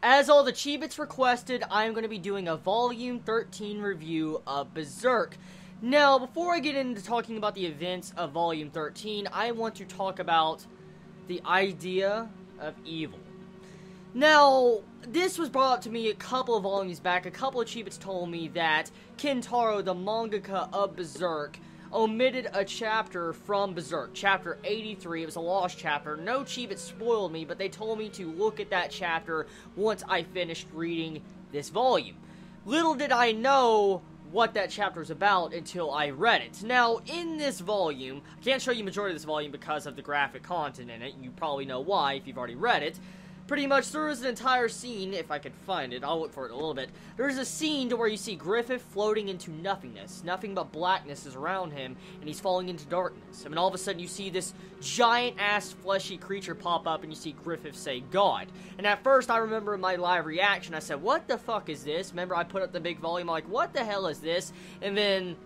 As all the Chibits requested, I'm going to be doing a Volume 13 review of Berserk. Now, before I get into talking about the events of Volume 13, I want to talk about the idea of evil. Now, this was brought up to me a couple of volumes back. A couple of Chibits told me that Kentaro, the mangaka of Berserk, omitted a chapter from Berserk, chapter 83. It was a lost chapter. No Chibit spoiled me, but they told me to look at that chapter once I finished reading this volume. Little did I know what that chapter was about until I read it. Now, in this volume, I can't show you the majority of this volume because of the graphic content in it. You probably know why if you've already read it. Pretty much, there is an entire scene, if I could find it, I'll look for it in a little bit. There's a scene to where you see Griffith floating into nothingness. Nothing but blackness is around him, and he's falling into darkness. And all of a sudden, you see this giant-ass fleshy creature pop up, and you see Griffith say, God. And at first, I remember in my live reaction, I said, what the fuck is this? Remember, I put up the big volume, I'm like, what the hell is this? And then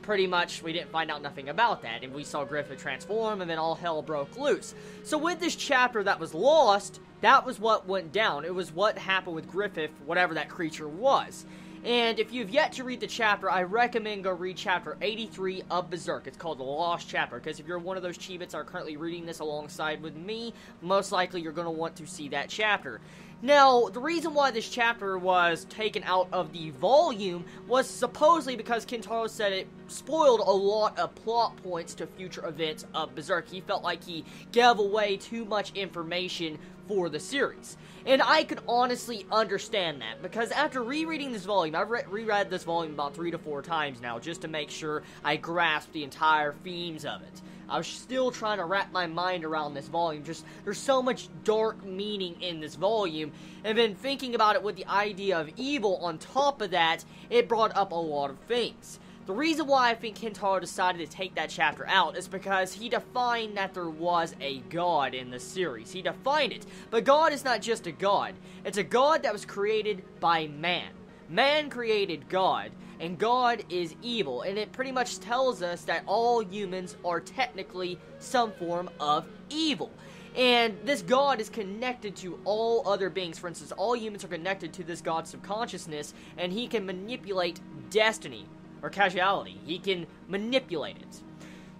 pretty much, we didn't find out nothing about that, and we saw Griffith transform, and then all hell broke loose. So with this chapter that was lost, that was what went down. It was what happened with Griffith, whatever that creature was. And if you've yet to read the chapter, I recommend go read chapter 83 of Berserk. It's called The Lost Chapter, because if you're one of those Chibits that are currently reading this alongside with me, most likely you're going to want to see that chapter. Now, the reason why this chapter was taken out of the volume was supposedly because Kentaro said it spoiled a lot of plot points to future events of Berserk. He felt like he gave away too much information for the series. And I could honestly understand that, because after rereading this volume, I've reread this volume about 3 to 4 times now, just to make sure I grasp the entire themes of it. I was still trying to wrap my mind around this volume. Just, there's so much dark meaning in this volume. And then thinking about it with the idea of evil on top of that, it brought up a lot of things. The reason why I think Kentaro decided to take that chapter out is because he defined that there was a god in the series. He defined it. But God is not just a god. It's a god that was created by man. Man created God, and God is evil, and it pretty much tells us that all humans are technically some form of evil. And this God is connected to all other beings. For instance, all humans are connected to this God's subconsciousness, and he can manipulate destiny, or causality. He can manipulate it.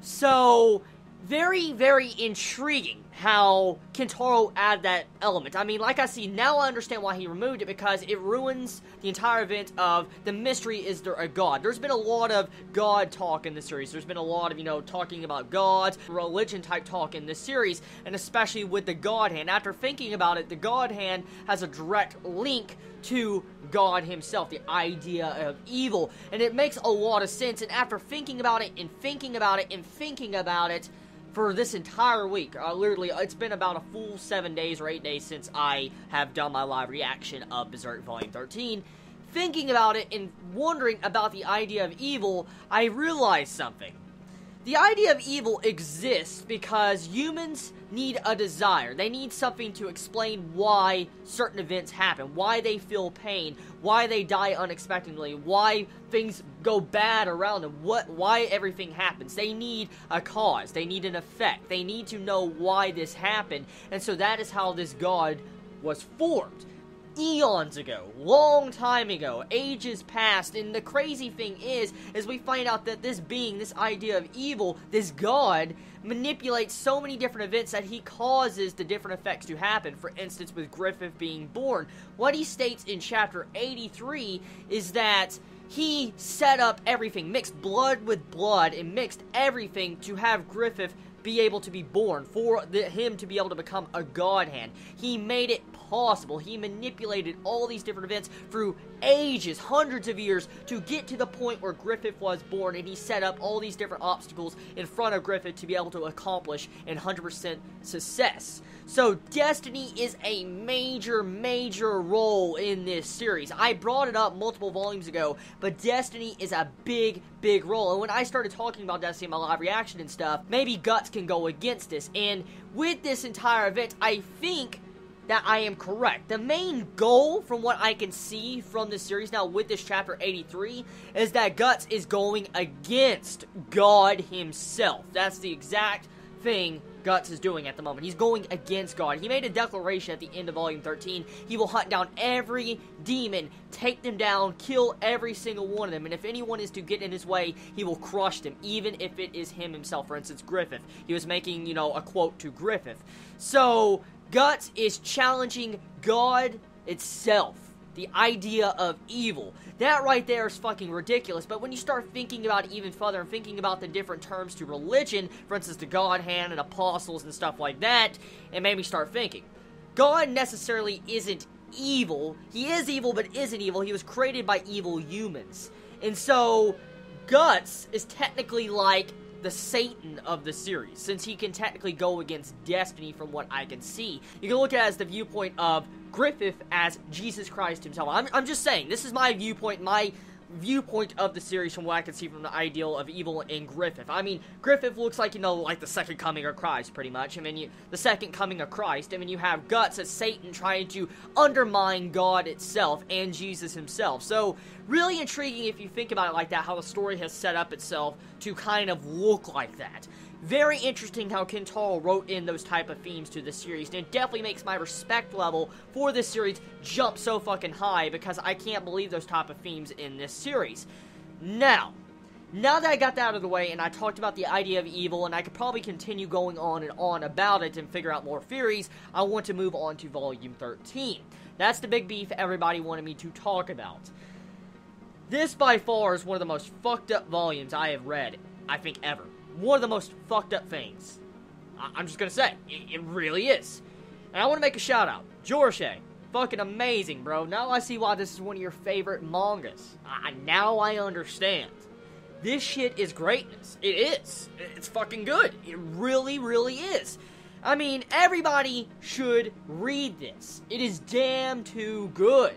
So, very, very intriguing how Kentaro added that element. I mean, like I see, now I understand why he removed it, because it ruins the entire event of the mystery, is there a god? There's been a lot of god talk in this series. There's been a lot of, talking about gods, religion type talk in this series, and especially with the God Hand. After thinking about it, the God Hand has a direct link to God himself, the idea of evil, and it makes a lot of sense. And after thinking about it, and thinking about it, and thinking about it, for this entire week, literally, it's been about a full 7 days or 8 days since I have done my live reaction of Berserk Volume 13. Thinking about it and wondering about the idea of evil, I realized something. The idea of evil exists because humans need a desire. They need something to explain why certain events happen, why they feel pain, why they die unexpectedly, why things go bad around them, why everything happens. They need a cause. They need an effect. They need to know why this happened. And so that is how this god was formed. Eons ago, long time ago, ages past, and the crazy thing is we find out that this being, this idea of evil, this god, manipulates so many different events that he causes the different effects to happen. For instance, with Griffith being born, what he states in chapter 83 is that he set up everything, mixed blood with blood, and mixed everything to have Griffith be able to be born, for him to be able to become a god hand. He made it possible. He manipulated all these different events through ages, hundreds of years, to get to the point where Griffith was born, and he set up all these different obstacles in front of Griffith to be able to accomplish in 100% success. So destiny is a major, major role in this series. I brought it up multiple volumes ago, but destiny is a big, big role. And when I started talking about destiny in my live reaction and stuff, maybe Guts can go against this. And with this entire event, I think that I am correct. The main goal, from what I can see from this series now with this chapter 83, is that Guts is going against God himself. That's the exact thing Guts is doing at the moment. He's going against God. He made a declaration at the end of Volume 13. He will hunt down every demon, take them down, kill every single one of them, and if anyone is to get in his way, he will crush them, even if it is him himself. For instance, Griffith. He was making, you know, a quote to Griffith. So, Guts is challenging God itself. The idea of evil. That right there is fucking ridiculous, but when you start thinking about it even further and thinking about the different terms to religion, for instance, the God hand and apostles and stuff like that, it made me start thinking. God necessarily isn't evil. He is evil, but isn't evil. He was created by evil humans. And so, Guts is technically like the Satan of the series, since he can technically go against destiny from what I can see. You can look at it as the viewpoint of Griffith as Jesus Christ himself. I'm just saying, this is my viewpoint of the series from what I can see from the ideal of evil in Griffith. I mean, Griffith looks like, you know, like the second coming of Christ, pretty much. I mean, the second coming of Christ. I mean, you have Guts as Satan trying to undermine God itself and Jesus himself. So, really intriguing if you think about it like that, how the story has set up itself to kind of look like that. Very interesting how Kentaro wrote in those type of themes to the series, and it definitely makes my respect level for this series jump so fucking high, because I can't believe those type of themes in this series. Now that I got that out of the way, and I talked about the idea of evil, and I could probably continue going on and on about it and figure out more theories, I want to move on to Volume 13. That's the big beef everybody wanted me to talk about. This, by far, is one of the most fucked up volumes I have read, I think, ever. One of the most fucked up things. I'm just gonna say, it really is. And I want to make a shout out. Jorge, fucking amazing, bro. Now I see why this is one of your favorite mangas. Now I understand. This shit is greatness. It is. It's fucking good. It really, really is. I mean, everybody should read this. It is damn too good.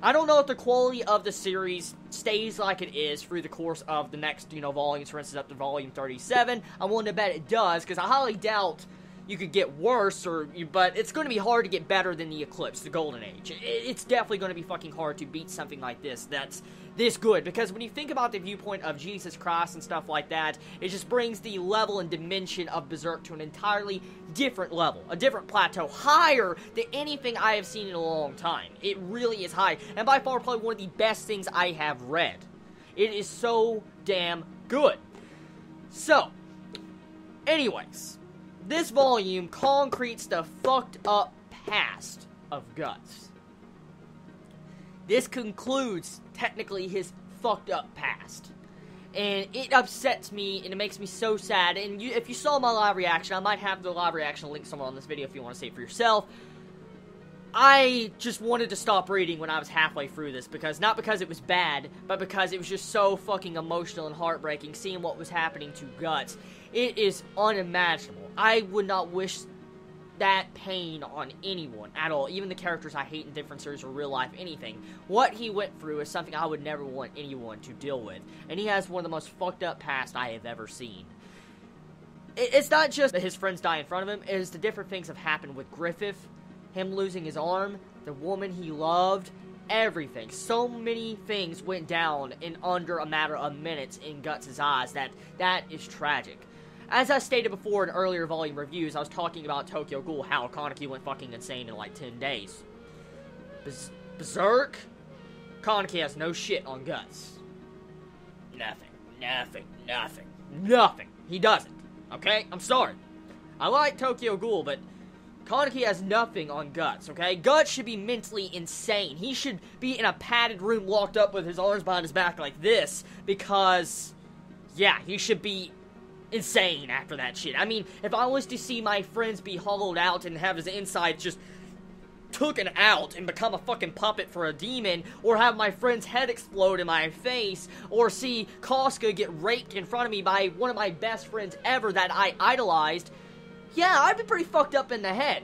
I don't know if the quality of the series stays like it is through the course of the next, you know, volumes, for instance, up to Volume 37. I'm willing to bet it does, because I highly doubt you could get worse, but it's going to be hard to get better than the Eclipse, the Golden Age. It's definitely going to be fucking hard to beat something like this that's this good, because when you think about the viewpoint of Jesus Christ and stuff like that, it just brings the level and dimension of Berserk to an entirely different level, a different plateau, higher than anything I have seen in a long time. It really is high, and by far probably one of the best things I have read. It is so damn good. So, anyways, this volume concretes the fucked up past of Guts. This concludes, technically, his fucked up past. And it upsets me, and it makes me so sad. And if you saw my live reaction, I might have the live reaction link somewhere on this video if you want to see it for yourself. I just wanted to stop reading when I was halfway through this, not because it was bad, but because it was just so fucking emotional and heartbreaking seeing what was happening to Guts. It is unimaginable. I would not wish that pain on anyone at all, even the characters I hate in different series or real life, anything. What he went through is something I would never want anyone to deal with, and he has one of the most fucked up past I have ever seen. It's not just that his friends die in front of him, it is the different things have happened with Griffith, him losing his arm, the woman he loved, everything. So many things went down in under a matter of minutes in Guts' eyes that is tragic. As I stated before in earlier volume reviews, I was talking about Tokyo Ghoul, how Kaneki went fucking insane in like 10 days. Berserk? Kaneki has no shit on Guts. Nothing. He doesn't. Okay? I'm sorry. I like Tokyo Ghoul, but Kaneki has nothing on Guts, okay? Guts should be mentally insane. He should be in a padded room locked up with his arms behind his back like this, because, yeah, he should be insane after that shit. I mean, if I was to see my friends be hollowed out and have his insides just taken out and become a fucking puppet for a demon, or have my friend's head explode in my face, or see Kostka get raped in front of me by one of my best friends ever that I idolized, yeah, I'd be pretty fucked up in the head.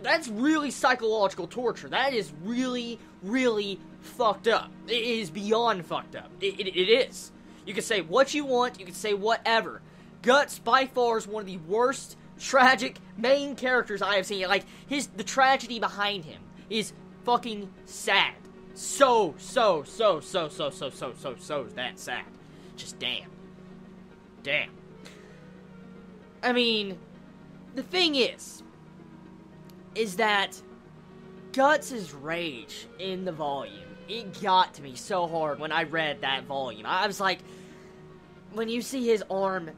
That's really psychological torture. That is really, really fucked up. It is beyond fucked up. It is. You can say what you want, you can say whatever. Guts, by far, is one of the worst, tragic, main characters I have seen. Like, the tragedy behind him is fucking sad. So that sad. Just damn. I mean, the thing is that Guts' rage in the volume, it got to me so hard when I read that volume. I was like, when you see his arm,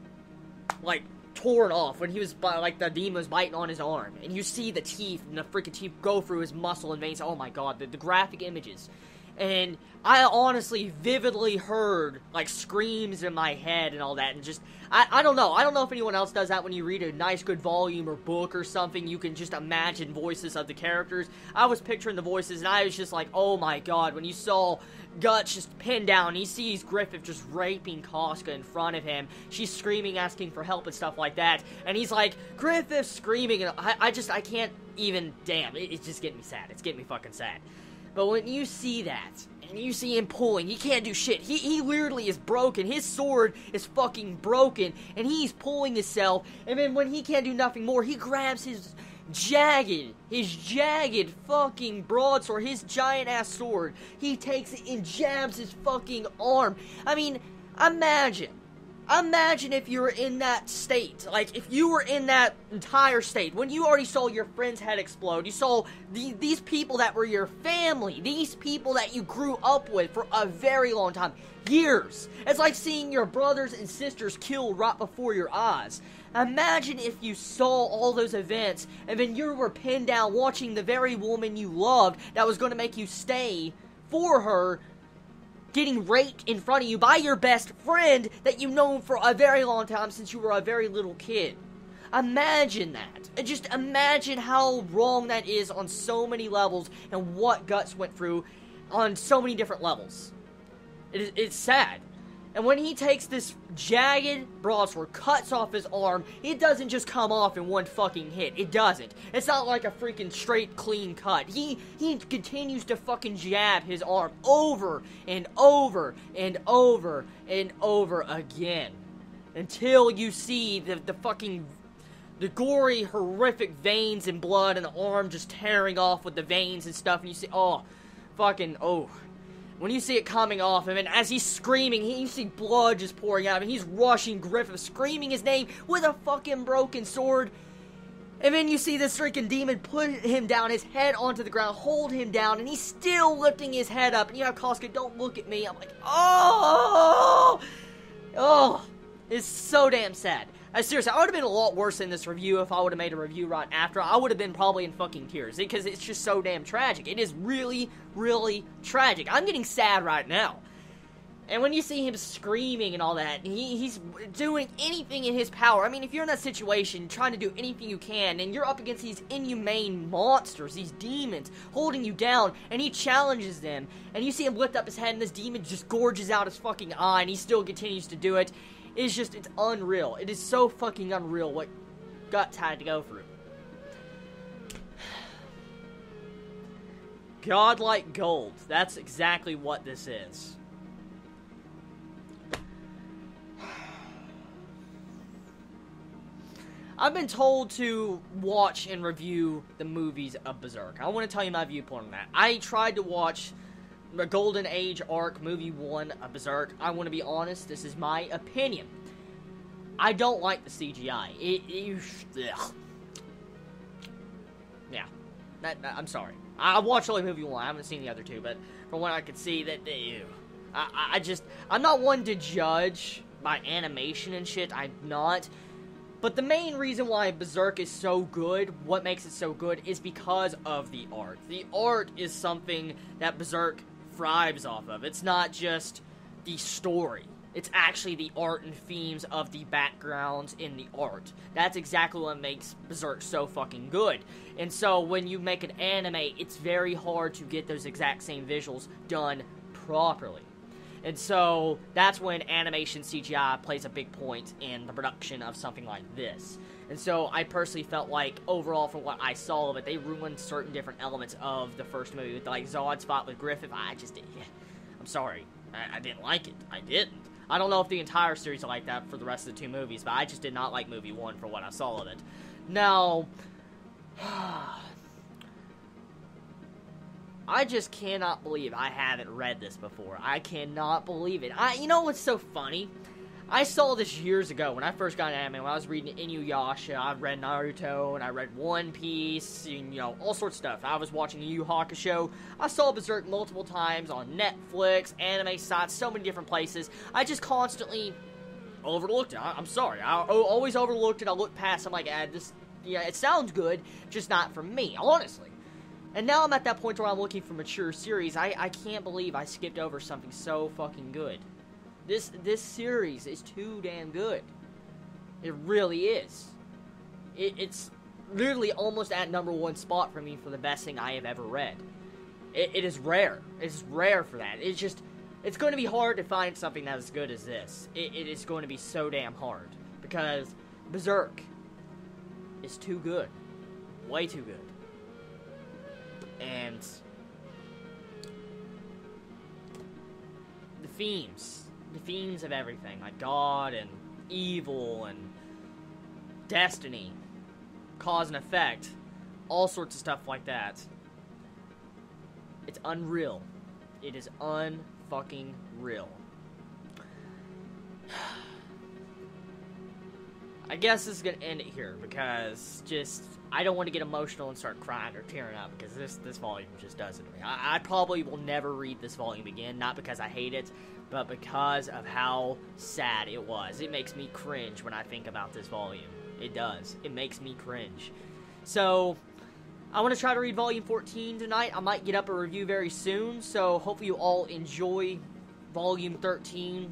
like, torn off, when he was, like, the demon was biting on his arm, and you see the teeth, and the freaking teeth go through his muscle and veins, oh my god, the graphic images. And I honestly vividly heard, like, screams in my head and all that, and just, I don't know. I don't know if anyone else does that when you read a nice, good volume or book or something. You can just imagine voices of the characters. I was picturing the voices, and I was just like, oh my god, when you saw Guts just pinned down, he sees Griffith just raping Kostka in front of him. She's screaming, asking for help and stuff like that, and he's like, Griffith screaming, and I can't even, damn, it's just getting me sad. It's getting me fucking sad. But when you see that, and you see him pulling, he can't do shit. He literally is broken. His sword is fucking broken, and he's pulling himself, and then when he can't do nothing more, he grabs his jagged fucking broadsword, his giant-ass sword. He takes it and jabs his fucking arm. I mean, imagine if you were in that state. Like, if you were in that entire state, when you already saw your friend's head explode, you saw these people that were your family, these people that you grew up with for a very long time, years. It's like seeing your brothers and sisters killed right before your eyes. Imagine if you saw all those events, and then you were pinned down watching the very woman you loved that was going to make you stay for her, getting raped in front of you by your best friend that you've known for a very long time since you were a very little kid. Imagine that. And just imagine how wrong that is on so many levels and what Guts went through on so many different levels. It's sad. And when he takes this jagged broadsword, cuts off his arm, it doesn't just come off in one fucking hit. It doesn't. It's not like a freaking straight, clean cut. He continues to fucking jab his arm over and over and over and over again. Until you see the fucking, the gory, horrific veins and blood and the arm just tearing off with the veins and stuff. And you see, oh, fucking, oh. When you see it coming off him, and as he's screaming, you see blood just pouring out of him. He's rushing Griffith, screaming his name with a fucking broken sword. And then you see this freaking demon put him down, his head onto the ground, hold him down, and he's still lifting his head up. And you have Kostka, don't look at me. I'm like, oh! Oh! It's so damn sad. Seriously, I would have been a lot worse in this review if I would have made a review right after. I would have been probably in fucking tears, because it's just so damn tragic. It is really, really tragic. I'm getting sad right now. And when you see him screaming and all that, he's doing anything in his power. I mean, if you're in that situation, trying to do anything you can, and you're up against these inhumane monsters, these demons, holding you down, and he challenges them, and you see him lift up his head, and this demon just gorges out his fucking eye, and he still continues to do it. It's just, it's unreal. It is so fucking unreal what Guts had to go through. Godlike gold. That's exactly what this is. I've been told to watch and review the movies of Berserk. I want to tell you my viewpoint on that. I tried to watch the Golden Age arc, movie 1 of Berserk. I want to be honest, this is my opinion. I don't like the CGI. Yeah. I'm sorry. I watched only movie 1, I haven't seen the other two, but from what I could see, I'm not one to judge by animation and shit, I'm not. But the main reason why Berserk is so good, what makes it so good, is because of the art. The art is something that Berserk thrives off of. It's not just the story. It's actually the art and themes of the backgrounds in the art. That's exactly what makes Berserk so fucking good. And so when you make an anime, it's very hard to get those exact same visuals done properly. And so that's when animation CGI plays a big point in the production of something like this. And so I personally felt like, overall, from what I saw of it, they ruined certain different elements of the first movie. With, like, Zod's fight with Griffith, I'm sorry. I didn't like it. I didn't. I don't know if the entire series is like that for the rest of the two movies, but I just did not like movie 1 for what I saw of it. Now, I just cannot believe I haven't read this before. I cannot believe it. You know what's so funny? I saw this years ago when I first got into anime. When I was reading Inuyasha, I read Naruto, and I read One Piece, and, you know, all sorts of stuff. I was watching Yu Yu Hakusho. I saw Berserk multiple times on Netflix, anime sites, so many different places. I just constantly overlooked it. I'm sorry. I always overlooked it. I looked past. I'm like, yeah, it sounds good, just not for me, honestly. And now I'm at that point where I'm looking for mature series. I can't believe I skipped over something so fucking good. This series is too damn good. It really is. It's literally almost at #1 spot for me for the best thing I have ever read. It is rare. It's rare for that. It's going to be hard to find something that is as good as this. It is going to be so damn hard. Because Berserk is too good. Way too good. And the themes of everything, like God and evil and destiny, cause and effect, all sorts of stuff like that. It's unreal. It is unfucking real. I guess this is gonna end it here because I don't want to get emotional and start crying or tearing up because this volume just does it to me. I probably will never read this volume again, not because I hate it, but because of how sad it was. It makes me cringe when I think about this volume. It does. It makes me cringe. So, I want to try to read volume 14 tonight. I might get up a review very soon, so hopefully you all enjoy volume 13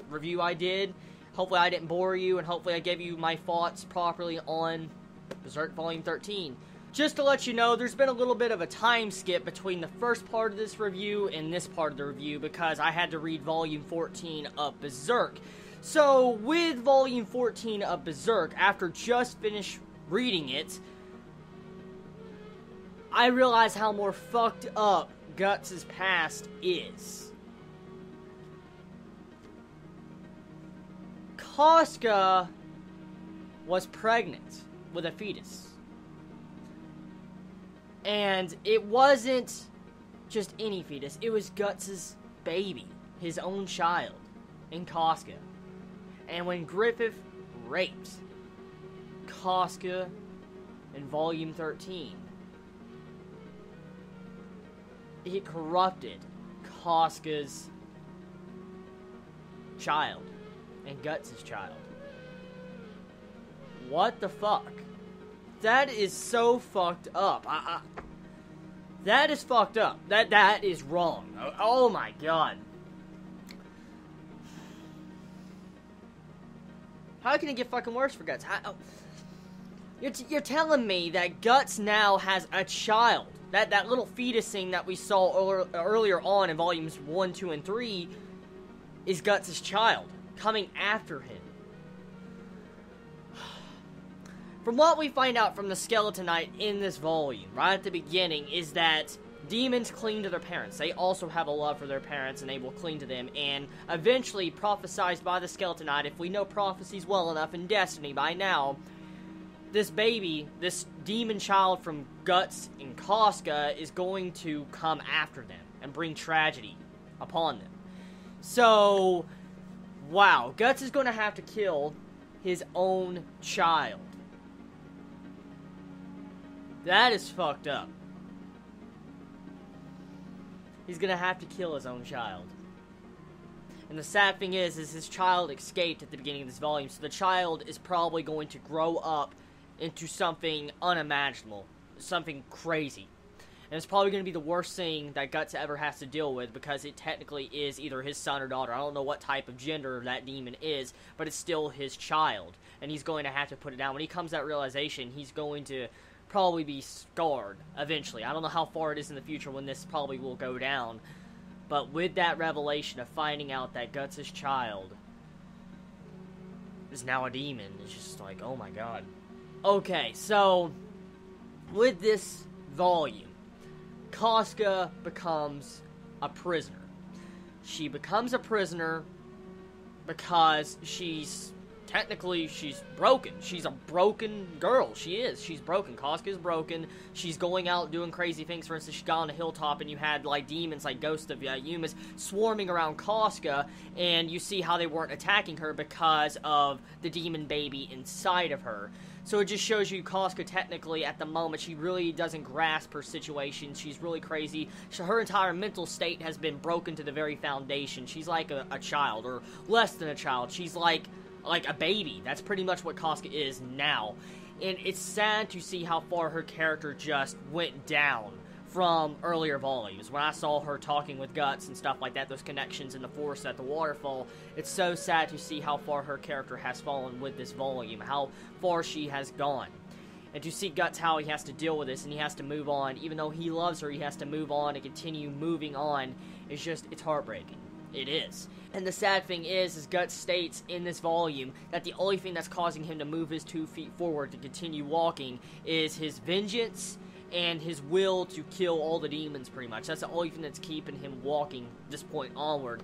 review I did. Hopefully I didn't bore you, and hopefully I gave you my thoughts properly on Berserk Volume 13. Just to let you know, there's been a little bit of a time skip between the first part of this review and this part of the review because I had to read Volume 14 of Berserk. So, with Volume 14 of Berserk, after just finished reading it, I realized how more fucked up Guts' past is. Kostka was pregnant with a fetus. And it wasn't just any fetus, it was Guts' baby, his own child, in Kostka. And when Griffith raped Kostka in Volume 13, it corrupted Kostka's child and Guts' child. What the fuck? That is so fucked up. That is fucked up. That is wrong. Oh my god. How can it get fucking worse for Guts? You're telling me that Guts now has a child. That little fetus thing that we saw earlier on in volumes 1, 2, and 3 is Guts' child coming after him. From what we find out from the Skeleton Knight in this volume, right at the beginning, is that demons cling to their parents. They also have a love for their parents, and they will cling to them. And eventually, prophesied by the Skeleton Knight, if we know prophecies well enough in Destiny by now, this baby, this demon child from Guts and Kostka, is going to come after them and bring tragedy upon them. So, wow, Guts is going to have to kill his own child. That is fucked up. He's going to have to kill his own child. And the sad thing is his child escaped at the beginning of this volume, so the child is probably going to grow up into something unimaginable, something crazy. And it's probably going to be the worst thing that Guts ever has to deal with, because it technically is either his son or daughter. I don't know what type of gender that demon is, but it's still his child. And he's going to have to put it down. When he comes to that realization, he's going to probably be scarred eventually. I don't know how far it is in the future when this probably will go down. But with that revelation of finding out that Guts' child is now a demon, it's just like, oh my god. Okay, so with this volume, Kostka becomes a prisoner. She becomes a prisoner because she's technically, she's broken. She's a broken girl. She is. She's broken. Kostka is broken. She's going out doing crazy things. For instance, she got on a hilltop and you had, like, demons, like ghosts of Yumas, swarming around Kostka, and you see how they weren't attacking her because of the demon baby inside of her. So it just shows you Kostka, technically, at the moment, she really doesn't grasp her situation. She's really crazy. Her entire mental state has been broken to the very foundation. She's like a child, or less than a child. She's like a baby. That's pretty much what Kostka is now. And it's sad to see how far her character just went down from earlier volumes. When I saw her talking with Guts and stuff like that, those connections in the forest at the waterfall, it's so sad to see how far her character has fallen with this volume, how far she has gone. And to see Guts, how he has to deal with this, and he has to move on. Even though he loves her, he has to move on and continue moving on. It's heartbreaking. It is. And the sad thing is Guts states in this volume that the only thing that's causing him to move his 2 feet forward to continue walking is his vengeance and his will to kill all the demons, pretty much. That's the only thing that's keeping him walking this point onward.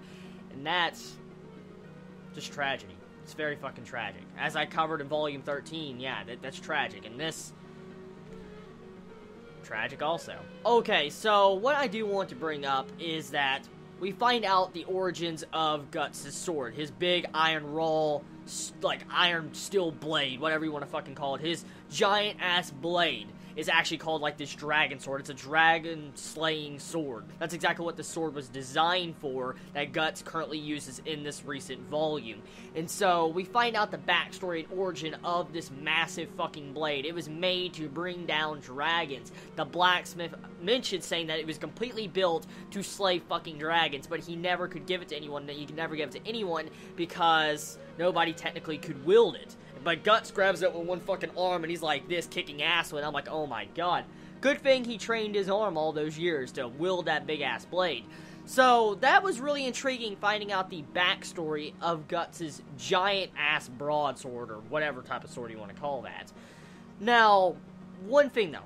And that's just tragedy. It's very fucking tragic. As I covered in Volume 13, yeah, that's tragic. And this, tragic also. Okay, so what I do want to bring up is that we find out the origins of Guts' sword. His big iron raw, like iron steel blade, whatever you want to fucking call it. His giant-ass blade is actually called, like, this dragon sword. It's a dragon-slaying sword. That's exactly what the sword was designed for, that Guts currently uses in this recent volume. And so, we find out the backstory and origin of this massive fucking blade. It was made to bring down dragons. The blacksmith mentioned saying that it was completely built to slay fucking dragons, but he never could give it to anyone. He could never give it to anyone because nobody technically could wield it. But Guts grabs it with one fucking arm, and he's like this, kicking ass with it. I'm like, oh my god. Good thing he trained his arm all those years to wield that big-ass blade. So, that was really intriguing, finding out the backstory of Guts' giant-ass broadsword, or whatever type of sword you want to call that. Now, one thing, though,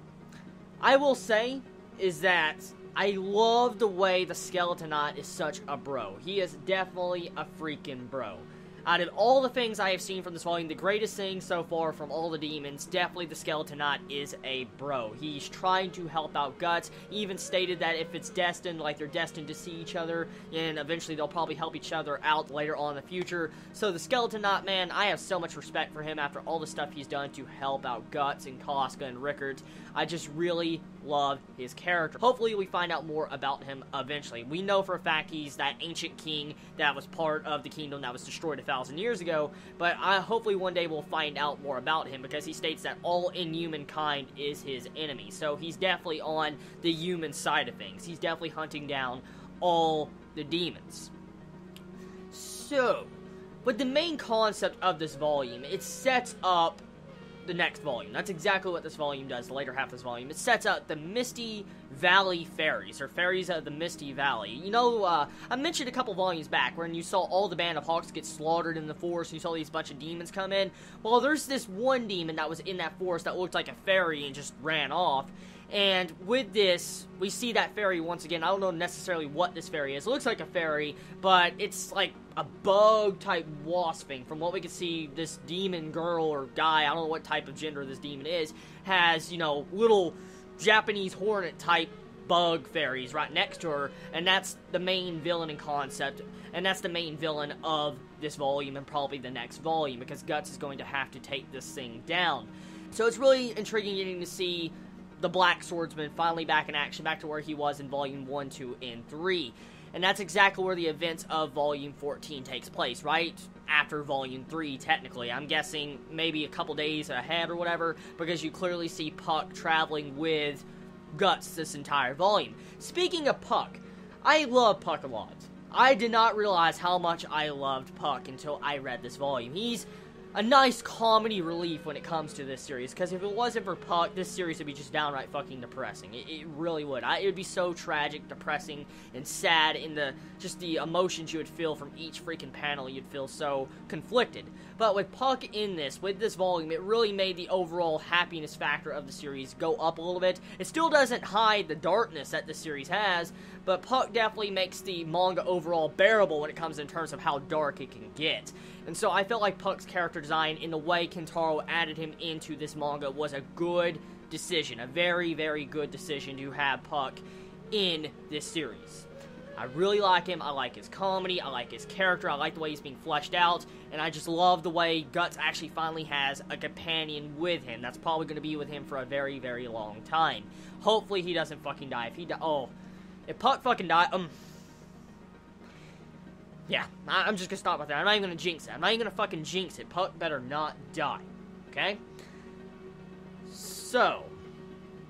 I will say is that I love the way the Skeletonot is such a bro. He is definitely a freaking bro. Out of all the things I have seen from this volume, the greatest thing so far from all the demons, definitely the Skeletonot is a bro. He's trying to help out Guts. He even stated that if it's destined, like they're destined to see each other, and eventually they'll probably help each other out later on in the future. So the Skeletonot, man, I have so much respect for him after all the stuff he's done to help out Guts and Kostka and Rickard. I just really love his character. Hopefully we find out more about him eventually. We know for a fact he's that ancient king that was part of the kingdom that was destroyed 1,000 years ago, but hopefully one day we'll find out more about him, because he states that all inhuman kind is his enemy. So he's definitely on the human side of things. He's definitely hunting down all the demons. So, but the main concept of this volume, it sets up the next volume. That's exactly what this volume does, the later half of this volume. It sets out the Misty Valley Fairies, or Fairies of the Misty Valley. You know, I mentioned a couple volumes back when you saw all the Band of Hawks get slaughtered in the forest, and you saw these bunch of demons come in. Well, there's this one demon that was in that forest that looked like a fairy and just ran off. And with this, we see that fairy once again. I don't know necessarily what this fairy is. It looks like a fairy, but it's like a bug-type wasp thing. From what we can see, this demon girl or guy, I don't know what type of gender this demon is, has, you know, little Japanese hornet-type bug fairies right next to her, and that's the main villain in concept, and that's the main villain of this volume and probably the next volume, because Guts is going to have to take this thing down. So it's really intriguing getting to see the Black Swordsman finally back in action, back to where he was in Volume 1, 2, and 3. And that's exactly where the events of Volume 14 takes place, right after Volume 3, technically. I'm guessing maybe a couple days ahead or whatever, because you clearly see Puck traveling with Guts this entire volume. Speaking of Puck, I love Puck a lot. I did not realize how much I loved Puck until I read this volume. He's a nice comedy relief when it comes to this series, because if it wasn't for Puck, this series would be just downright fucking depressing. It really would. It would be so tragic, depressing, and sad in just the emotions you would feel from each freaking panel. You'd feel so conflicted. But with Puck in this, with this volume, it really made the overall happiness factor of the series go up a little bit. It still doesn't hide the darkness that the series has, but Puck definitely makes the manga overall bearable when it comes in terms of how dark it can get. And so I felt like Puck's character character design and the way Kentaro added him into this manga was a good decision. A very, very good decision to have Puck in this series. I really like him. I like his comedy. I like his character. I like the way he's being fleshed out. And I just love the way Guts actually finally has a companion with him. That's probably going to be with him for a very, very long time. Hopefully he doesn't fucking die. If he if Puck fucking dies, yeah, I'm just gonna stop with that. I'm not even gonna jinx it. I'm not even gonna fucking jinx it. Puck better not die. Okay? So,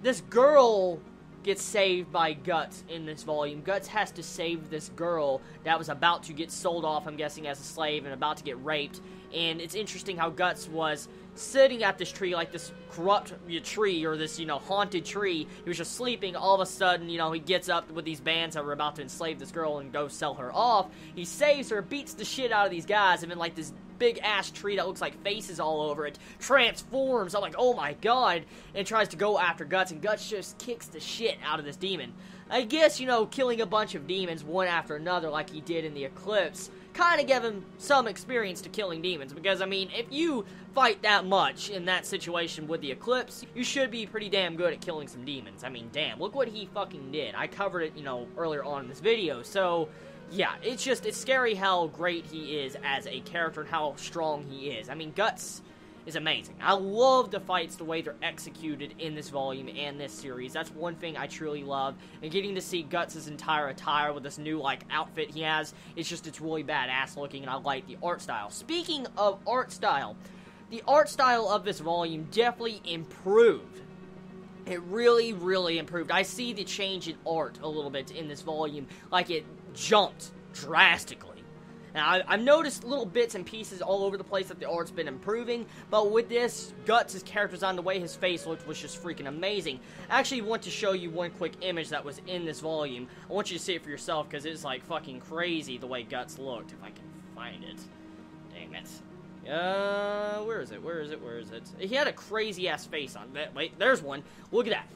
this girl gets saved by Guts in this volume. Guts has to save this girl that was about to get sold off, I'm guessing, as a slave and about to get raped. And it's interesting how Guts was sitting at this tree, like this corrupt tree, or this, haunted tree. He was just sleeping. All of a sudden, he gets up with these bands that were about to enslave this girl and go sell her off. He saves her, beats the shit out of these guys, and then, like, this big-ass tree that looks like faces all over it transforms. I'm like, oh my god, and tries to go after Guts, and Guts just kicks the shit out of this demon. I guess, killing a bunch of demons one after another like he did in the Eclipse kind of gave him some experience to killing demons, because, I mean, if you fight that much in that situation with the Eclipse, you should be pretty damn good at killing some demons. I mean, damn, look what he fucking did. I covered it, earlier on in this video, so yeah, it's scary how great he is as a character and how strong he is. I mean, Guts is amazing. I love the fights, the way they're executed in this volume and this series. That's one thing I truly love. And getting to see Guts' entire attire with this new, outfit he has, it's really badass looking, and I like the art style. Speaking of art style, the art style of this volume definitely improved. It really, really improved. I see the change in art a little bit in this volume. Like, it jumped drastically. Now, I've noticed little bits and pieces all over the place that the art's been improving, but with this, Guts' character design, the way his face looked was just freaking amazing. I actually want to show you one quick image that was in this volume. I want you to see it for yourself, because it's, fucking crazy the way Guts looked, if I can find it. Dang it. Where is it? He had a crazy-ass face on. Wait, there's one. Look at that.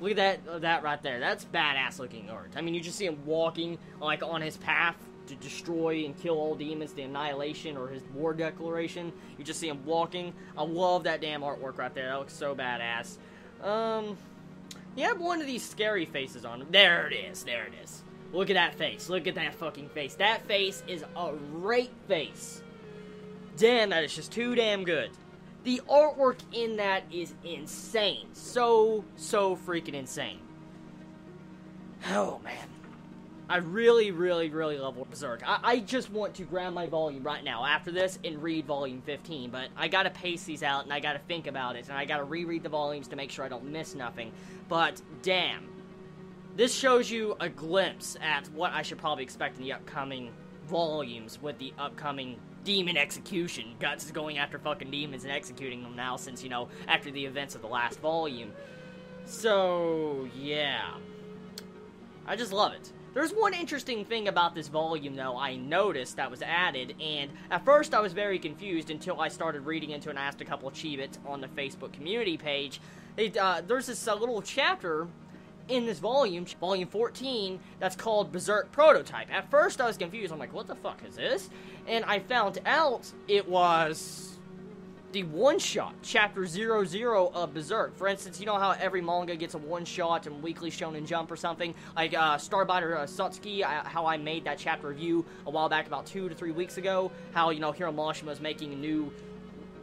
Look at that right there. That's badass-looking art. I mean, you just see him walking, on his path to destroy and kill all demons, the Annihilation, or his war declaration. You just see him walking. I love that damn artwork right there. That looks so badass. He had one of these scary faces on him. There it is. Look at that face. Look at that fucking face. That face is a great face. Damn, that is just too damn good. The artwork in that is insane. So freaking insane. Oh, man. I really, really, really love Berserk. I just want to grab my volume right now after this and read volume 15, but I gotta pace these out, and I gotta think about it, and I gotta reread the volumes to make sure I don't miss nothing. But, damn. This shows you a glimpse at what I should probably expect in the upcoming volumes with the upcoming demon execution. Guts is going after fucking demons and executing them now since, after the events of the last volume. So, yeah. I just love it. There's one interesting thing about this volume, though, I noticed that was added, and at first I was very confused until I started reading into it and asked a couple of Chibits on the Facebook community page. There's this little chapter in this volume, volume 14, that's called Berserk Prototype. At first I was confused. I'm like, what the fuck is this? And I found out it was the one-shot, chapter 00 of Berserk. For instance, you know how every manga gets a one-shot and Weekly Shonen Jump or something? Like, Starbiter Satsuki, how I made that chapter review a while back, about 2 to 3 weeks ago. How, Hiro Mashima was making a new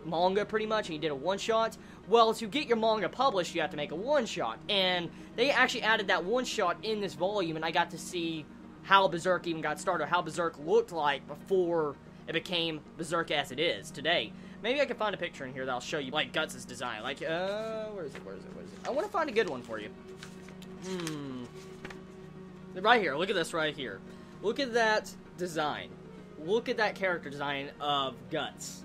manga, pretty much, and he did a one-shot. Well, to get your manga published, you have to make a one-shot. And they actually added that one-shot in this volume, and I got to see how Berserk even got started, how Berserk looked like before it became Berserk as it is today. Maybe I can find a picture in here that'll show you, Guts' design. Where is it? I want to find a good one for you. Right here. Look at this right here. Look at that design. Look at that character design of Guts.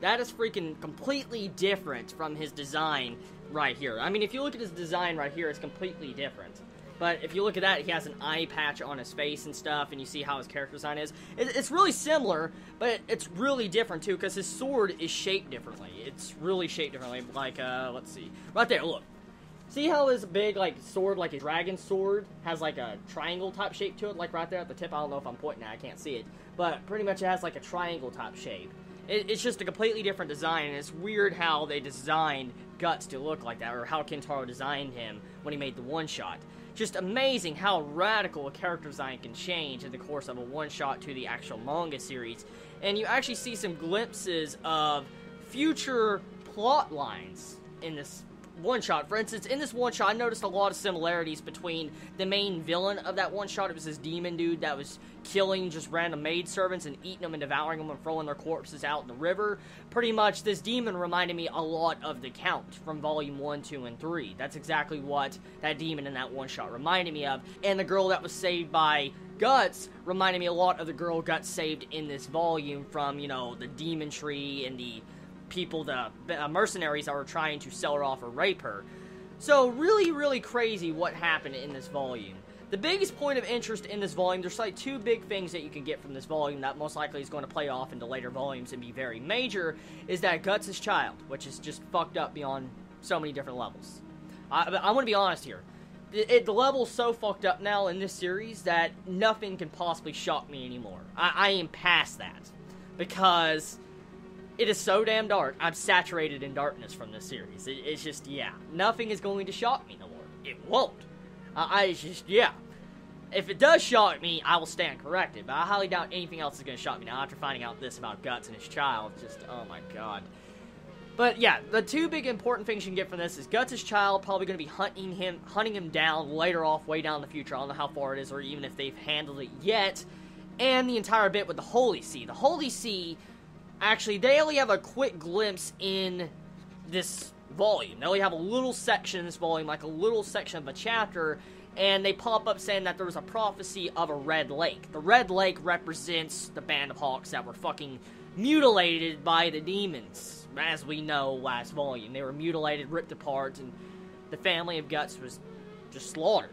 That is freaking completely different from his design right here. I mean, if you look at his design right here, it's completely different. But if you look at that, he has an eye patch on his face and stuff, and you see how his character design is. It's really similar, but it's really different, too, because his sword is shaped differently. It's really shaped differently. Let's see. Right there, look. See how his big, sword, a dragon sword, has, a triangle-type shape to it? Right there at the tip. I don't know if I'm pointing at it. I can't see it. But pretty much it has, a triangle-type shape. It's just a completely different design, and it's weird how they designed Guts to look like that, or how Kentaro designed him when he made the one-shot. Just amazing how radical a character design can change in the course of a one-shot to the actual manga series. And you actually see some glimpses of future plot lines in this one-shot. For instance, in this one-shot, I noticed a lot of similarities between the main villain of that one-shot. It was this demon dude that was killing just random maidservants and eating them and devouring them and throwing their corpses out in the river. Pretty much, this demon reminded me a lot of the Count from Volume 1, 2, and 3. That's exactly what that demon in that one-shot reminded me of. And the girl that was saved by Guts reminded me a lot of the girl Guts saved in this volume from, you know, the demon tree and the people, the mercenaries that were trying to sell her off or rape her. So really, really crazy what happened in this volume. The biggest point of interest in this volume, there's like two big things that you can get from this volume that most likely is going to play off into later volumes and be very major, is that Guts' child, which is just fucked up beyond so many different levels. I want to be honest here. The level's so fucked up now in this series that nothing can possibly shock me anymore. I am past that. Because it is so damn dark. I'm saturated in darkness from this series. It's just, yeah. Nothing is going to shock me no more. It won't. Yeah. If it does shock me, I will stand corrected. But I highly doubt anything else is going to shock me now after finding out this about Guts and his child. Just, oh my god. But yeah, the two big important things you can get from this is Guts' child probably going to be hunting him down later off, way down in the future. I don't know how far it is or even if they've handled it yet. And the entire bit with the Holy See. The Holy See, actually, they only have a quick glimpse in this volume. They only have a little section in this volume, like a little section of a chapter, and they pop up saying that there was a prophecy of a red lake. The red lake represents the band of hawks that were fucking mutilated by the demons, as we know last volume. They were mutilated, ripped apart, and the family of Guts was just slaughtered.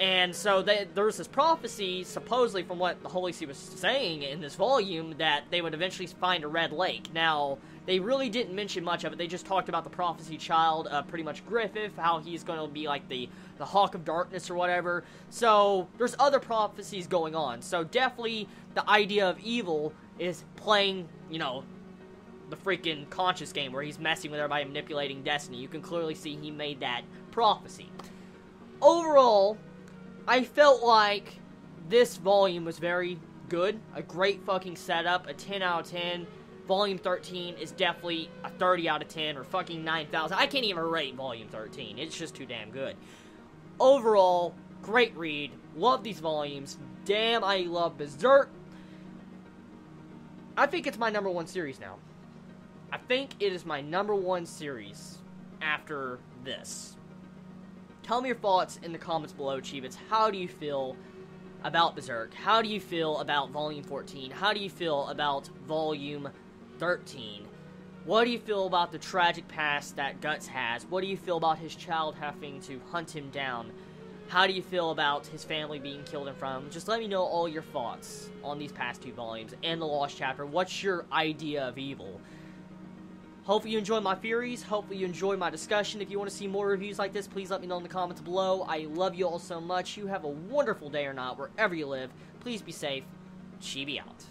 And so there was this prophecy, supposedly from what the Holy See was saying in this volume, that they would eventually find a red lake. Now, they really didn't mention much of it. They just talked about the prophecy child, pretty much Griffith, how he's going to be like the Hawk of Darkness or whatever. So, there's other prophecies going on. So, definitely, the idea of evil is playing, you know, the freaking conscious game where he's messing with everybody, manipulating destiny. You can clearly see he made that prophecy. Overall, I felt like this volume was very good. A great fucking setup. A 10 out of 10. Volume 13 is definitely a 30 out of 10 or fucking 9,000. I can't even rate Volume 13. It's just too damn good. Overall, great read. Love these volumes. Damn, I love Berserk. I think it's my number one series now. I think it is my number one series after this. Tell me your thoughts in the comments below, Chibits. How do you feel about Berserk? How do you feel about Volume 14? How do you feel about Volume 13? What do you feel about the tragic past that Guts has? What do you feel about his child having to hunt him down? How do you feel about his family being killed in front of him? Just let me know all your thoughts on these past two volumes and the Lost Chapter. What's your idea of evil? Hopefully you enjoyed my theories. Hopefully you enjoyed my discussion. If you want to see more reviews like this, please let me know in the comments below. I love you all so much. You have a wonderful day or not, wherever you live. Please be safe. Chibi out.